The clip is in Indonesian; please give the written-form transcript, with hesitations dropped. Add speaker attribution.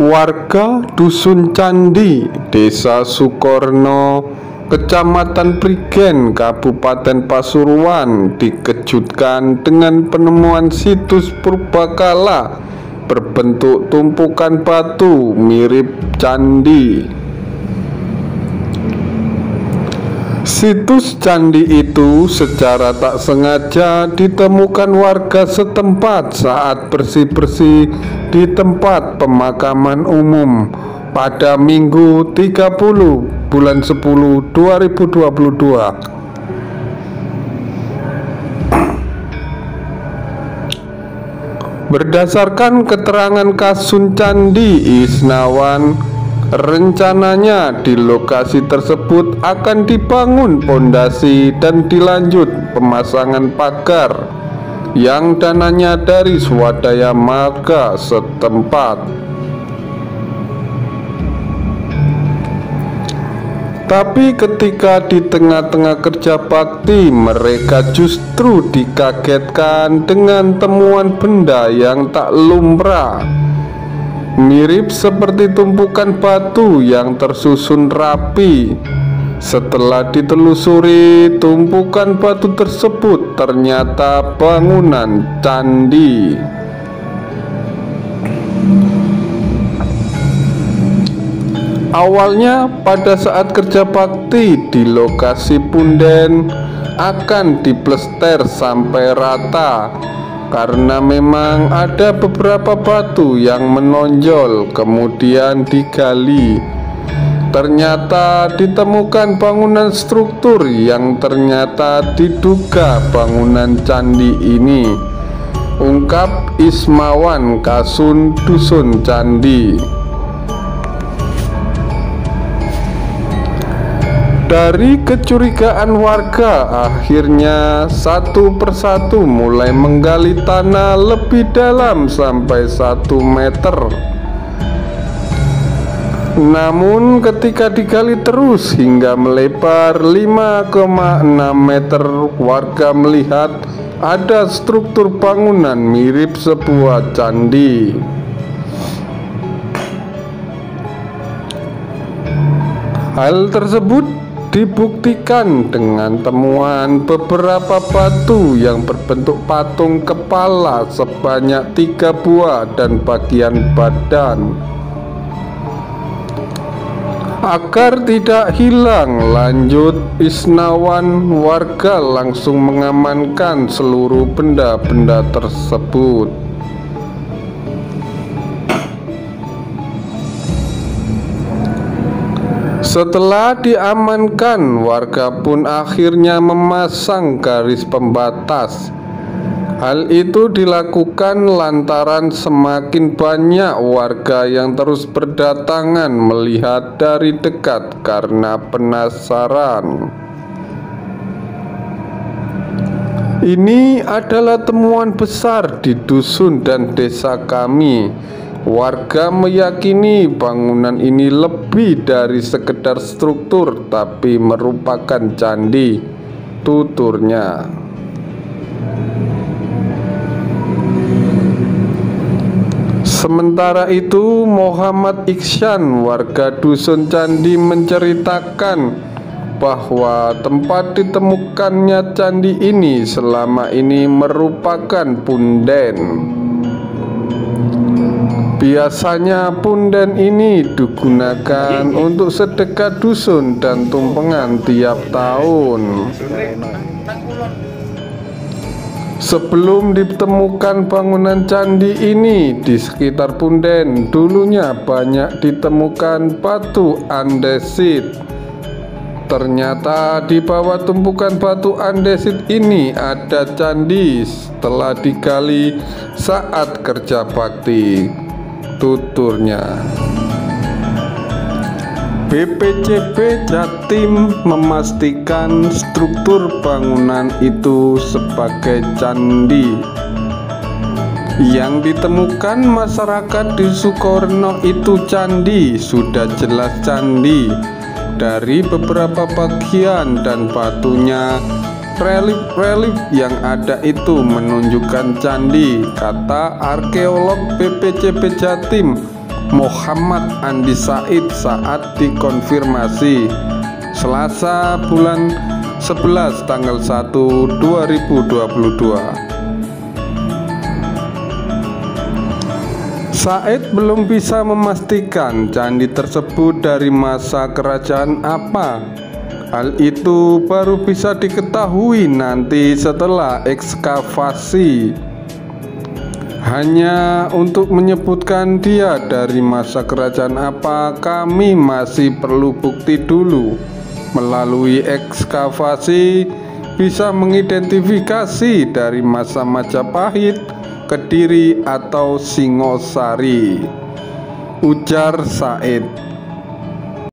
Speaker 1: Warga Dusun Candi, Desa Sukorno, Kecamatan Prigen, Kabupaten Pasuruan dikejutkan dengan penemuan situs purbakala berbentuk tumpukan batu mirip candi. Situs candi itu secara tak sengaja ditemukan warga setempat saat bersih-bersih di tempat pemakaman umum pada Minggu 30 bulan 10 2022. Berdasarkan keterangan Kasun Candi Isnawan, rencananya di lokasi tersebut akan dibangun pondasi dan dilanjut pemasangan pagar yang dananya dari swadaya marga setempat. Tapi ketika di tengah-tengah kerja bakti, mereka justru dikagetkan dengan temuan benda yang tak lumrah, mirip seperti tumpukan batu yang tersusun rapi. Setelah ditelusuri, tumpukan batu tersebut ternyata bangunan candi. Awalnya pada saat kerja bakti di lokasi punden akan diplester sampai rata karena memang ada beberapa batu yang menonjol, kemudian digali. Ternyata ditemukan bangunan struktur yang ternyata diduga bangunan candi ini, ungkap Ismawan Kasun Dusun Candi. Dari kecurigaan warga, akhirnya satu persatu mulai menggali tanah lebih dalam sampai 1 meter. Namun ketika digali terus hingga melebar 5,6 meter, warga melihat ada struktur bangunan mirip sebuah candi. Hal tersebut dibuktikan dengan temuan beberapa batu yang berbentuk patung kepala sebanyak 3 buah dan bagian badan. Agar tidak hilang lanjut Isnawan, warga langsung mengamankan seluruh benda-benda tersebut. Setelah diamankan, warga pun akhirnya memasang garis pembatas. Hal itu dilakukan lantaran semakin banyak warga yang terus berdatangan melihat dari dekat karena penasaran. Ini adalah temuan besar di dusun dan desa kami. Warga meyakini bangunan ini lebih dari sekedar struktur, tapi merupakan candi, tuturnya. Sementara itu, Muhammad Iksan, warga Dusun Candi, menceritakan bahwa tempat ditemukannya candi ini selama ini merupakan punden. Biasanya punden ini digunakan untuk sedekah dusun dan tumpengan tiap tahun. Sebelum ditemukan bangunan candi ini di sekitar punden, dulunya banyak ditemukan batu andesit. Ternyata di bawah tumpukan batu andesit ini ada candi setelah digali saat kerja bakti, tuturnya. BPCB Jatim memastikan struktur bangunan itu sebagai candi. Yang ditemukan masyarakat di Sukorno itu candi, sudah jelas candi. Dari beberapa bagian dan batunya, relief-relief yang ada itu menunjukkan candi, kata arkeolog BPCB Jatim Muhammad Andi Said saat dikonfirmasi Selasa bulan 11 tanggal 1 2022. Said belum bisa memastikan candi tersebut dari masa kerajaan apa. Hal itu baru bisa diketahui nanti setelah ekskavasi. Hanya untuk menyebutkan dia dari masa kerajaan apa, kami masih perlu bukti dulu. Melalui ekskavasi bisa mengidentifikasi dari masa Majapahit, Kediri atau Singosari, ujar Said.